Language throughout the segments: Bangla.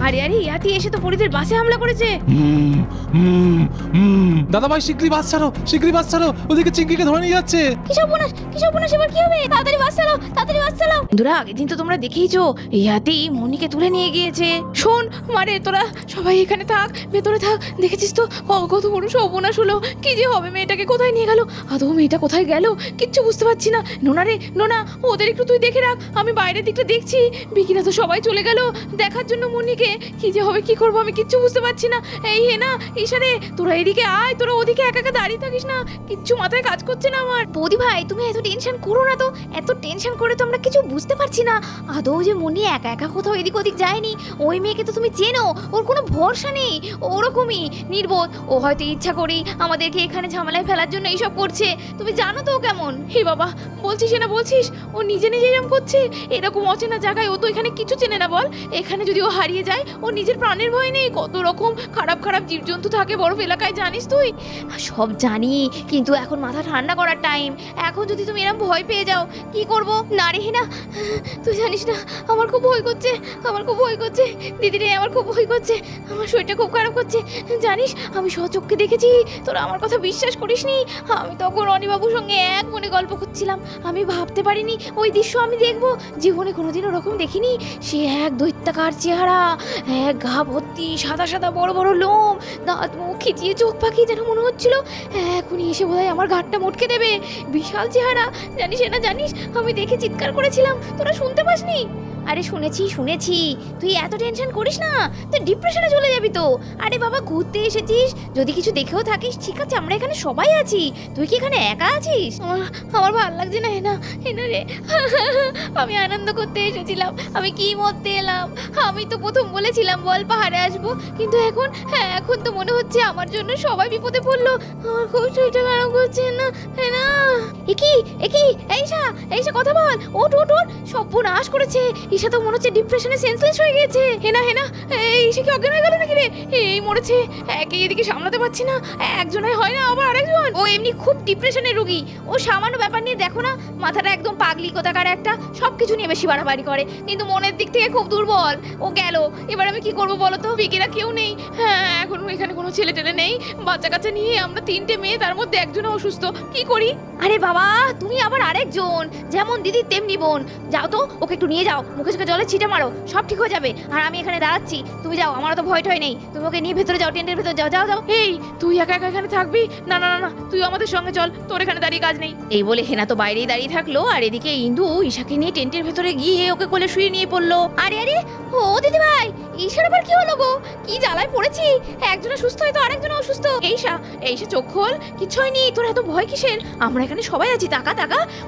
আরে আরে ইয়াতি এসে তো পরিদের বাসে হামলা করেছে। দাদা ভাই শিগগিরই বাস ছাড়ো, ওদিকে চিঙ্কিকে ধরে নিয়ে যাচ্ছে। কি সর্বনাশ এবার কি হবে? তাড়াতাড়ি বাস চালাও। বন্ধুরা, আগের দিন তো তোমরা দেখেইছো ইয়াতি মনিকে তুলে নিয়ে গিয়েছে। শোন মারে, তোরা সবাই এখানে থাক, ভেতরে থাক। দেখেছিস তো কত বড় সর্বনাশ হলো। কি যে হবে, মেয়েটাকে কোথায় নিয়ে গেল? আদৌ মেয়েটা কোথায় গেল কিচ্ছু বুঝতে পারছি না। নোনা ওদের একটু তুই দেখে রাখ, আমি বাইরের দিকটা দেখছি। বিকিরা তো সবাই চলে গেল দেখার জন্য মনিকে। কি যে হবে, কি করবো আমি কিচ্ছু বুঝতে পারছি না। এই হেনা, ইশারে, তোরা এদিকে আয়, তোরা ওদিকে একা একা দাঁড়িয়ে থাকিস না। কিচ্ছু মাথায় কাজ করছে না আমার। বৌদি ভাই, তুমি এত টেনশন করো না তো। এত টেনশন করে তো আমরা কিছু বুঝতে পারছি না। আদৌ যে মনি একা একা কোথাও এদিক ওদিক যায়নি। ওই মেয়েকে তো তুমি চেনো, ওর কোনো ভরসা নেই। ওরকমই নির্বোধ। ও হয়তো ইচ্ছা করেই আমাদেরকে এখানে ঝামেলায় ফেলার জন্য এইসব করছে। তুমি জানো তো ও কেমন। হে বাবা, বলছিস না বলছিস, ও নিজে এরকম করছে। এরকম অচেনা জায়গায় ও তো এখানে কিছু চেনে না। বল, এখানে যদি ও হারিয়ে যায়, ও নিজের প্রাণের ভয় নেই। কত রকম খারাপ জীবজন্তু থাকে বরফ এলাকায়, জানিস তুই? সব জানি, কিন্তু এখন মাথা ঠান্ডা করার টাইম। এখন যদি তুমি এরকম ভয় পেয়ে যাও, কি করব? না রে না, তুই জানিস না আমার খুব ভয় করছে। দিদি রে, আমার খুব ভয় করছে। আমার শরীরটা খুব খারাপ করছে। জানিস, আমি স্বচক্ষে দেখেছি। তোরা আমার কথা বিশ্বাস করিসনি। আমি তখন রনিবাবুর সঙ্গে এক মনে গল্প করছিলাম। আমি ভাবতে পারিনি ওই দৃশ্য আমি দেখবো। জীবনে কোনোদিন ওরকম দেখিনি। সে এক দৈত্যাকার চেহারা, এক ঘা ভর্তি সাদা বড় লোম, দাঁত মুখ খিচিয়ে চোখ পাখি, যেন মনে হচ্ছিল এখনই এসে বোধহয় আমার ঘাটটা মটকে দেবে। বিশাল চেহারা, জানিস আমি দেখে চিৎকার করেছিলাম। তোরা শুনতে পাসনি? আরে শুনেছি। তুই এত টেনশন করিস না, তুই ডিপ্রেশনে চলে যাবি তো। আরে বাবা, ঘুরতে এসেছিস, যদি কিছু দেখেও থাকিস ঠিক আছে, আমরা এখানে সবাই আছি। তুই কি এখানে একা আছিস? আমার ভালো লাগছে না হেনা রে। আমি আনন্দ করতে এসেছিলাম, আমি কি মরতে এলাম। আমি তো প্রথম বলেছিলাম বল পাহাড়ে আসবো, কিন্তু এখন তো মনে হচ্ছে আমার জন্য সবাই বিপদে পড়লো। আমার খুব শরীরটা খারাপ করছে না হেনা। একি এইসা কথা বল, ওঠ। সর্বনাশ করেছে। ঈশা তো মনে হচ্ছে ডিপ্রেশনে সেন্সলেস হয়ে গেছে। হেনা ঈশা কি অজ্ঞান হয়ে গেল নাকি রে? এই মরেছে। একে এদিকে সামলাতে পারছি না, একজনের হয় না আবার আরেকজন। ও এমনি খুব ডিপ্রেশনের রোগী। ও সামান্য ব্যাপার নিয়ে দেখো না, মাথাটা একদম পাগলি কোথাকার একটা, সবকিছু নিয়ে বেশি বাড়াবাড়ি করে, কিন্তু মনের দিক থেকে খুব দুর্বল। ও গেল, এবার আমি কি করবো বলো তো? বিকিরা কেউ নেই। এখন এখানে কোনো ছেলে টেলে নেই, বাচ্চা কাচ্চা নিয়ে আমরা 3টে মেয়ে, তার মধ্যে একজন অসুস্থ। কি করি? আরে বাবা, তুমি আবার আরেকজন, যেমন দিদি তেমনি বোন। যাও তো, ওকে একটু নিয়ে যাও, মুখে জলে ছিটে মারো, সব ঠিক হয়ে যাবে। আর আমি এখানে দাঁড়াচ্ছি, তুমি যাও, আমারও তো ভয় নেই। তুমি ওকে নিয়ে ভেতরে যাও, টেন্টের ভেতরে যাও। এই তুই একা এখানে থাকবি না, তুই আমাদের সঙ্গে চল, তোর এখানে দাঁড়িয়ে কাজ নেই। এই বলে হেনা তো বাইরেই দাঁড়িয়ে থাকলো, আর এদিকে ইন্দু ঈশাকে নিয়ে টেন্টের ভেতরে গিয়ে ওকে কোলে শুয়ে নিয়ে পড়লো। আরে ও দিদি ভাই, ঈশার আবার কি হলো গো? কি জ্বালায় পড়েছি। একজনের সুস্থ হয় তো আরেকজন অসুস্থ। ঈশা চোখ খোল, কিছু হয়নি। তোর এত ভয় কিসের? আমরা এখানে সবাই আছি। তাকা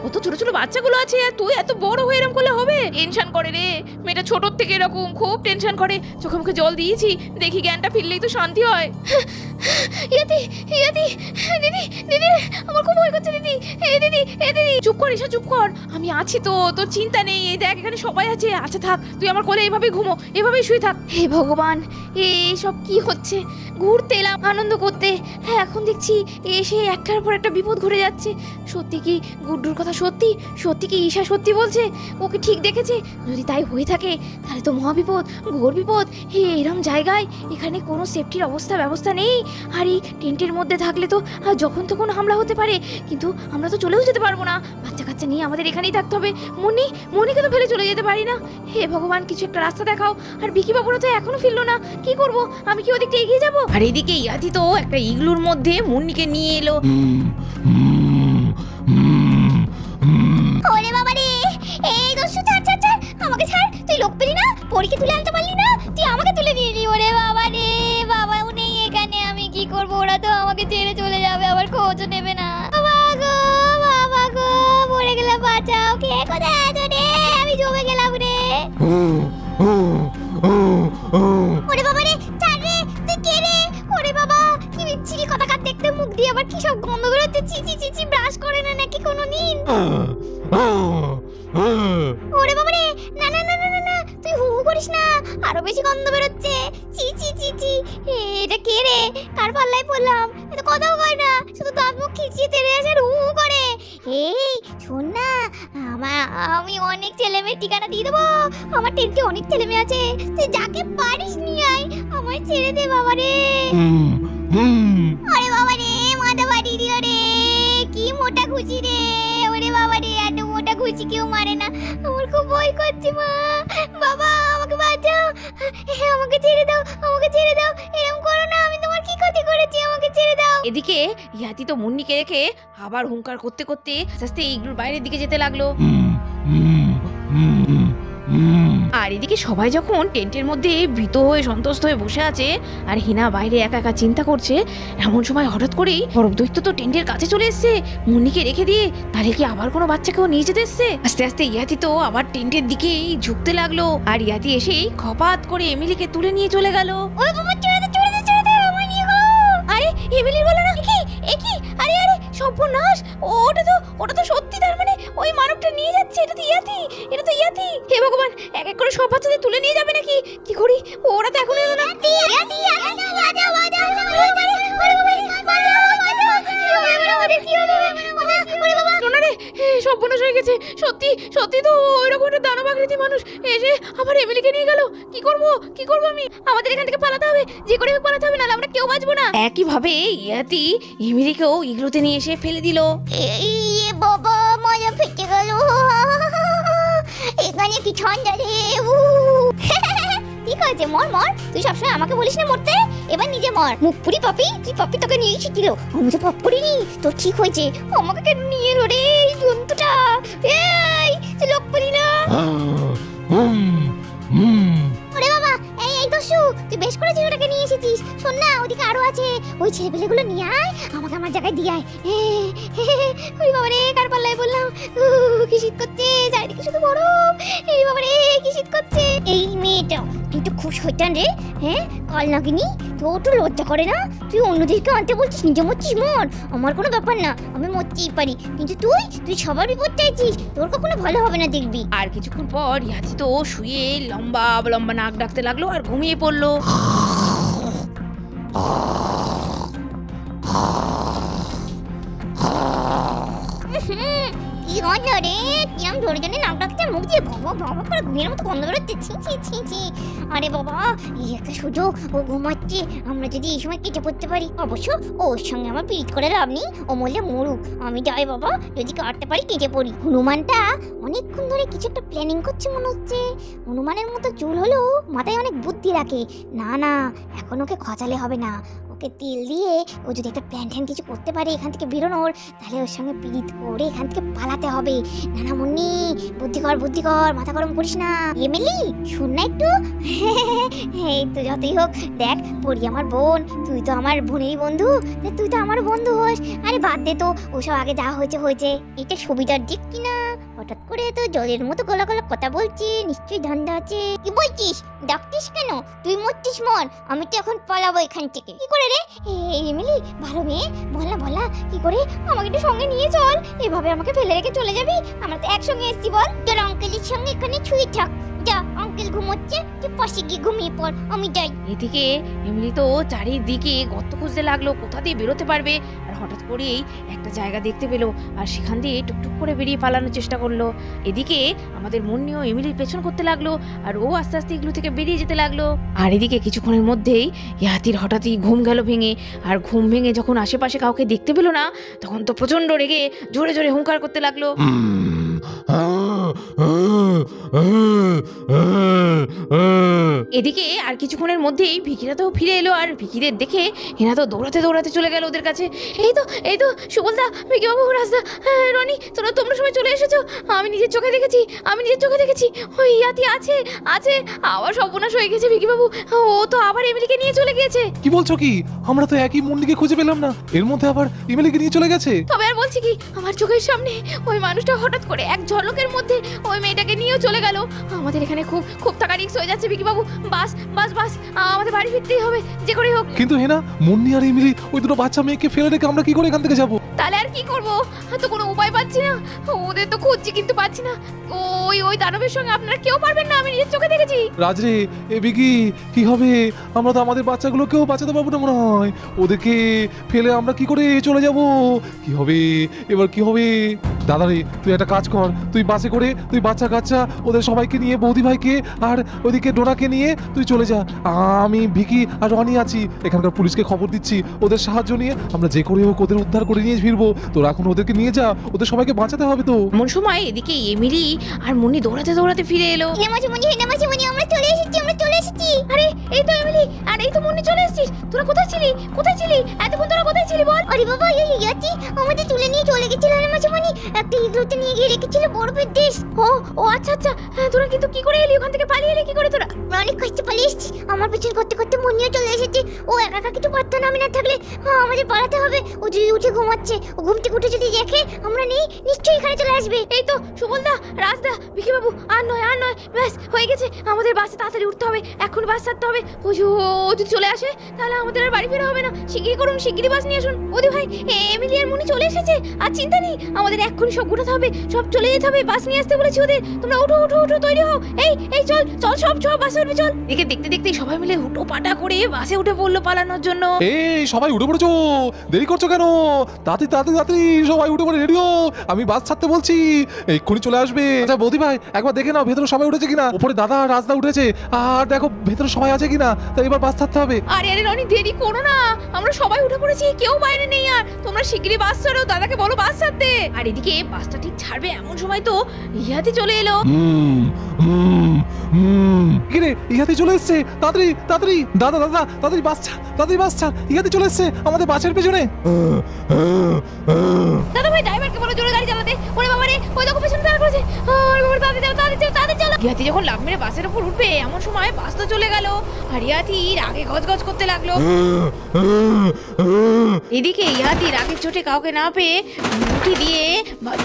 কত ছোট বাচ্চাগুলো আছে, আর তুই এত বড় হয়ে এরকম করলে হবে? টেনশন করে রে মেয়েটা, ছোটর থেকে এরকম খুব টেনশন করে। চোখে মুখে জল দিয়েছি, দেখি জ্ঞানটা ফিরলেই তো শান্তি হয়। ইয়াতি দিদি আমার খুব ভয় করছে। দিদি চুপ কর ঈশা, চুপ কর। আমি আছি তো, তোর চিন্তা নেই। এই দেখ, এখানে সবাই আছে। আচ্ছা থাক, তুই আমার কোলে এভাবেই ঘুমো, এভাবেই শুয়ে থাক। হে ভগবান, সব কি হচ্ছে? ঘুরতে এলাম আনন্দ করতে, এখন দেখছি এসে একটার পর একটা বিপদ ঘটে যাচ্ছে। সত্যি কি গুড্ডুর কথা সত্যি কি ঈশা সত্যি বলছে? ওকে ঠিক দেখেছে? যদি তাই হয়ে থাকে তাহলে তো মহাবিপদ, ঘোর বিপদ। এরম জায়গায় এখানে কোনো সেফটির ব্যবস্থা নেই। আর এই টেন্টের মধ্যে থাকলে তো যখন হামলা হতে পারে, কিন্তু আমরা তো চলেও যেতে পারবো না। বাচ্চা কাচ্চা নিয়ে আমাদের এখানেই থাকতে হবে। মনিকে তো ফেলে চলে যেতে পারি না। হে ভগবান, কিছু একটা রাস্তা দেখাও। আর বিকি বাবুরা তো এখনো ফিরলো না, কি করব? আমি কি ওদিকটা এগিয়ে যাবো? আর এদিকে ইয়াতি তো একটা ইগলুর মধ্যে মুন্নিকে নিয়ে এলো। ওরে বাবা রে, এই দস্যু ছাড়, আমাকে ছাড়। তুই লোক পেলি না, পরীকে তুলে আনতে পারলি না, তুই আমাকে তুলে নিয়ে এলি। ওরে বাবা রে, বাবাও নেই এখানে, আমি কি করবো? ওরা তো আমাকে ছেড়ে চলে যাবে, আবার খোঁজও নেবে না। বাবা গো, পড়ে গেলাম, বাঁচাও। কে কোথায় আছো রে? আমি জমে গেলাম রে। ওরে বাবা রে, ছাড় রে, তুই কে রে? ওরে বাবা, কি বিচ্ছিরি কথাকার দেখতে, মুখ দিয়ে আবার কি সব গন্ধ বেরোচ্ছে। ছি, ব্রাশ করে না নাকি কোনোদিন? ওরে বাবা রে, না, তুই হু করিস না, আরো বেশি গন্ধ বেরোচ্ছে। ছি, এটা কে রে? কার পাল্লায় পড়লাম? এত কথাও কয় না, শুধু দাঁত মুখ খিচিয়ে তেড়ে আসে, হু করে। এই শোন না, আমি অনেক ছেলে মেয়ের ঠিকানা দিয়ে দেবো। আমার টেন্টে অনেক ছেলে মেয়ে আছে, তুই যাকে পারিস নিয়ে আরে বাবা রে, মাথা ফাটিয়ে দিল রে, কি মোটা খুশি রে। ওরে বাবা রে, এত মোটা খুশি কেউ মারে না। আমার খুব ভয় করছে মা। বাবা আমাকে বাঁচাও, আমাকে ছেড়ে দাও, আমাকে ছেড়ে দাও, এরকম করো না, আমি তোমার কি ক্ষতি করেছি, আমাকে ছেড়ে দাও। এদিকে ইয়াতি তো মুন্নিকে রেখে আবার হুঙ্কার করতে করতে আস্তে আস্তে ইগলুর বাইরের দিকে যেতে লাগলো। আর এদিকে সবাই যখন টেন্টের মধ্যে ভীত হয়ে সন্তুষ্ট হয়ে বসে আছে আর হিনা বাইরে একা একা চিন্তা করছে, এমন সময় হঠাৎ করেই বরফ দৈত্য তো টেন্টের কাছে চলে এসেছে মুন্নিকে রেখে দিয়ে। তাহলে কি আবার কোনো বাচ্চাকেও নিয়ে যেতে এসছে? আস্তে আস্তে ইয়াতি তো আবার টেন্টের দিকেই ঝুঁকতে লাগলো আর ইয়াতি এসেই খপাত করে এমিলিকে তুলে নিয়ে চলে গেল। ওই বাবা, ছেড়ে দে, ছেড়ে দে, ছেড়ে দে, আমায় নিয়ে গো। আরে এমিলি বলে না কি কি? আরে আরে সর্বনাশ, ওটা তো সত্যি। তার মানে ওই মানবটা নিয়ে যাচ্ছে। এটা তো ইয়াতি, এটা তো ইয়াতি। হে ভগবান, এক এক করে সব বাচ্চাদের তুলে নিয়ে যাবে নাকি? কি করি? ওরা তো এখন এলো না। ইয়াতি, ইয়াতি, বাঁচাও, বাঁচাও, ওরে বাবা, ওরে বাবা, বাঁচাও, বাঁচাও, কি হবে, ওরে কি হবে? ওরে বাবা, শোনা রে, সর্বনাশ হয়ে গেছে। সত্যি সত্যি তো ওইরকম একটা দানব আকৃতি মানুষ এসে আবার এমিলিকে নিয়ে গেল। কি করব আমি? আমাদের এখান থেকে পালাতে হবে, যে করে হোক পালাতে হবে, নাহলে আমরা কেউ বাঁচবো না। একই ভাবে ইয়াতি এমিলিকেও ইগলুতে নিয়ে এসে ফেলে দিল। এই বাবা, মজা ফেটে গেল। এখানে কি ঠান্ডা রে। ঠিক আছে, মর মর, তুই সবসময় আমাকে বলিস না মরতে, এবার নিজে মর। মুখ পুরি পাপি, তুই পাপি তোকে নিয়ে এসেছিল, আমি তো পাপ করিনি। তোর ঠিক হয়েছে, আমাকে কেন নিয়ে এলো রে এই জন্তুটা? এই তুই লোক পেলি না। ওরে বাবা, এই দস্যু, তুই বেশ করেছিস ওটাকে নিয়ে এসেছিস। শোন না, ওদিকে আরো আছে, ওই ছেলেপেলেগুলো নিয়ে আয়, আমাকে আমার জায়গায় দিয়ে আয়। ওই বাবা রে, কার পাল্লায় বললাম। কি শীত করছে, চারিদিকে শুধু গরম। এই বাবা রে, কি শীত করছে। এই মেয়েটা, তুই তো খুব শয়তান রে। হ্যাঁ, কাল নাগিনি, তোর তো লজ্জা করে না? তুই অন্যদেরকে আনতে বলছিস, নিজে মরছিস মর, আমার কোনো ব্যাপার না, আমি মরতেই পারি। কিন্তু তুই সবার বিপদ চাইছিস, তোর কখনো ভালো হবে না দেখবি। আর কিছুক্ষণ পর ইয়াতি তো শুয়ে লম্বা লম্বা নাক ডাকতে লাগলো আর ঘুমিয়ে পড়লো। কি গন্ধ রে, কিরম জোরে জোরে নাক ডাকছে, মুখ দিয়ে ভবা ভবা করে ঘুমের মতো গন্ধ বেরোচ্ছে। ছি ছি ছি ছি। আরে বাবা, এই একটা সুযোগ, ও ঘুমাচ্ছে, আমরা যদি এই সময় কেটে পড়তে পারি। অবশ্য ওর সঙ্গে আমার পিট করে লাভ নেই, ও মরলে মরুক, আমি যাই বাবা, যদি কাটতে পারি কেটে পড়ি। হনুমানটা অনেকক্ষণ ধরে কিছু একটা প্ল্যানিং করছে মনে হচ্ছে। হনুমানের মতো চুল হলেও মাথায় অনেক বুদ্ধি রাখে। না, এখন ওকে খচালে হবে না, ওকে তেল দিয়ে ও যদি একটা প্ল্যান ট্যান কিছু করতে পারে এখান থেকে বেরোনোর, তাহলে ওর সঙ্গে পীড়িত করে এখান থেকে পালাতে হবে। না মুন্নি, বুদ্ধি কর, মাথা গরম করিস না। এমিলি, শোন না একটু। এই তো যতই হোক, দেখ পরি আমার বোন, তুই তো আমার বোনেরই বন্ধু, তুই তো আমার বন্ধু হোস। আরে বাদ দে তো, ওসব আগে যা হয়েছে। এটা সুবিধার দিক কিনা, হঠাৎ করে তো জলের মতো গলা কথা বলছি, নিশ্চয়ই ধান্দা আছে। কি বলছিস? ডাকতিস কেন? তুই মরছিস মর, আমি তো এখন পালাবো এখান থেকে। কি করে রে? এমিলি, ভালো মেয়ে, বলা কি করে? আমাকে একটু সঙ্গে নিয়ে চল, এভাবে আমাকে ফেলে রেখে চলে যাবি? আমরা তো একসঙ্গে এসেছি, বল। তোর আঙ্কেলের সঙ্গে এখানে ছুঁয়ে থাক, যা, আঙ্কেল ঘুমোচ্ছে, তুই পাশে গিয়ে ঘুমিয়ে পড়, আমি যাই। এদিকে এমনি তো চারিদিকে গর্ত খুঁজতে লাগলো, কোথা দিয়ে বেরোতে পারবে। আর হঠাৎ করেই একটা জায়গা দেখতে পেলো আর সেখান দিয়ে টুকটুক করে বেরিয়ে পালানোর চেষ্টা করলো। এদিকে আমাদের মুন্নিও এমিলির পেছন করতে লাগলো আর ও আস্তে আস্তে এগুলো থেকে বেরিয়ে যেতে লাগলো। আর এদিকে কিছুক্ষণের মধ্যেই ইয়াতির হঠাৎই ঘুম গেল ভেঙে। আর ঘুম ভেঙে যখন আশেপাশে কাউকে দেখতে পেলো না, তখন তো প্রচন্ড রেগে জোরে জোরে হুঙ্কার করতে লাগলো। এদিকে আর কিছুক্ষণের মধ্যেই ভিকিরা তো ফিরে এলো আর ভিকিদের দেখে হেনা তো দৌড়াতে চলে গেল ওদের কাছে। এই তো সুবলদা, ভিকি বাবু, রাজদা, রনি, তোমরা সবাই চলে এসেছো। আমি নিজের চোখে দেখেছি ওই ইয়াতি আছে। আবার সর্বনাশ হয়ে গেছে ভিকি বাবু, ও তো আবার এমিলিকে নিয়ে চলে গেছে। কি বলছো কি? আমরা তো একই মুন্নিকে খুঁজে পেলাম না, এর মধ্যে আবার এমিলিকে নিয়ে চলে গেছে। তবে আর বলছি কি, আমার চোখের সামনে ওই মানুষটা হঠাৎ করে এক ঝলকের মধ্যে ওই মেয়েটাকে নিয়েও চলে গেল। আমাদের এখানে খুব টাকা রিস্ক হয়ে যাচ্ছে ভিকি বাবু, বাস আমাদের বাড়ি ফিরতেই হবে যে করে হোক। কিন্তু হেনা, মুন্নি আর এমিলি ওই দুটো বাচ্চা মেয়েকে ফেলে রেখে আমরা কি করে এখান থেকে যাবো? তাহলে আর কি করবো, তো কোনো উপায় পাচ্ছি না, ওদের তো খুঁজছি কিন্তু পাচ্ছি না। ওই দানবের সঙ্গে আপনারা কেউ পারবেন না, আমি নিজের চোখে দেখেছি। রাজরে, এ বিকি, কি হবে? আমরা তো আমাদের বাচ্চাগুলোকেও বাঁচাতে পারবো না মনে হয়, ওদেরকে ফেলে আমরা কি করে চলে যাব? কি হবে এবার, কি হবে? দাদারে তুই একটা কাজ কর, তুই বাসে করে তুই বাচ্চা কাচ্চা ওদের সবাইকে নিয়ে, বৌদি ভাইকে আর ওদিকে ডোনাকে নিয়ে তুই চলে যা। আমি ভিকি আর রনি আছি, এখানকার পুলিশকে খবর দিচ্ছি, ওদের সাহায্য নিয়ে আমরা যে করে হোক ওদের উদ্ধার করে নিয়ে ফিরবো। তোরা এখন ওদেরকে নিয়ে যা, ওদের সবাইকে বাঁচাতে হবে তো। এমন সময় এদিকে এমিলি আর মনি দৌড়াতে দৌড়াতে ফিরে এলো। হেনামাছিমণি আমরা চলে এসেছি। আরে এই তো এমিলি আর এই তো মনি, চলে এসেছিস। তোরা কোথায় ছিলি এতক্ষণ? তোরা কোথায় ছিলি বল? আরে বাবা এই ইয়াতি আমাদের তুলে নিয়ে চলে গেছিল হেনামাছিমণি, একটা ইগলুতে নিয়ে গিয়ে রেখেছিল বরফের দেশ। ও আচ্ছা। হ্যাঁ, তোরা কিন্তু কি করে এলি ওখান থেকে? পালিয়ে এলি কি করে তোরা? অনেক কষ্টে পালিয়ে এসেছি, আমার পেছন করতে করতে মনিও চলে এসেছে। ও একা একা কিছু পারতো না, আমি না থাকলে আমাদের পালাতে হবে। ও যদি উঠে ঘুমাচ্ছে, ও ঘুম থেকে উঠে যদি দেখে আমরা নেই, নিশ্চয়ই এখানে চলে আসবে। এই তো সুবলদা, রাজদা, বিকি বাবু, আর নয় ব্যাস হয়ে গেছে। আমাদের বাসে তাড়াতাড়ি উঠতে হবে, এখন বাস ছাড়তে হবে। ও যদি চলে আসে তাহলে আমাদের আর বাড়ি ফেরা হবে না। শিগগিরই করুন, শিগগিরই বাস নিয়ে আসুন। ওদি ভাই, এমিলি আর মনি চলে এসেছে, আর চিন্তা নেই, আমাদের এক্ষুনি সব গোটাতে হবে, সব চলে যেতে হবে। বাস নিয়ে আসতে বলেছি ওদের। তোমরা উঠো তৈরি হও। এই চল সব বাসে উঠবে, চল। দেখতে সবাই মিলে হুটো পাটা করে বাসে উঠে পড়লো পালানোর জন্য। এই সবাই উঠে পড়েছো, দেরি করছো কেন? তাড়াতাড়ি সবাই উঠে পড়ে রেডি হও, আমি বাস ছাড়তে বলছি, এক্ষুনি চলে আসবে। আচ্ছা বৌদি ভাই, একবার দেখে নাও ভেতরে সবাই উঠেছে কিনা। উপরে দাদা আর রাজদা উঠেছে, আর দেখো ভেতরে সবাই আছে কিনা। তাই এবার বাস ছাড়তে হবে। আরে রনি, দেরি করো না, আমরা সবাই উঠে পড়েছি, কেউ বাইরে নেই। আর তোমরা শিগগিরই বাস ছাড়ো, দাদাকে বলো বাস ছাড়তে। আর এদিকে বাসটা ঠিক ছাড়বে এমন সময় তো ইয়াতি চলে এলো। কিরে ইহাতে চলে এসছে, তাড়াতাড়ি দাদা তাড়াতাড়ি বাস ছাড়, ইহাতে চলে এসছে আমাদের বাসের পেছনে। দাদা ভাই, ড্রাইভারকে বলো জোরে গাড়ি চালাতে। ওরে বাবা রে, ওই দেখো পেছনে দাঁড় করেছে। তাড়াতাড়ি চলো। ইয়াতি যখন লাফ মেরে বাসের উপর উঠবে এমন সময় বাস তো চলে গেল, আর ইয়াতি রাগে গজগজ করতে লাগলো। এদিকে ইয়াতি রাগের চোটে কাউকে না পেয়ে মুঠি দিয়ে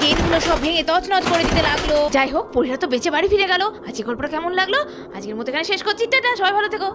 গেটগুলো সব ভেঙে তছনছ করে দিতে লাগলো। যাই হোক, পরিরা তো বেঁচে বাড়ি ফিরে গেল। আজকে গল্পটা কেমন লাগলো? আজকের মতো এখানে শেষ করছি, টাটা, সবাই ভালো থেকো।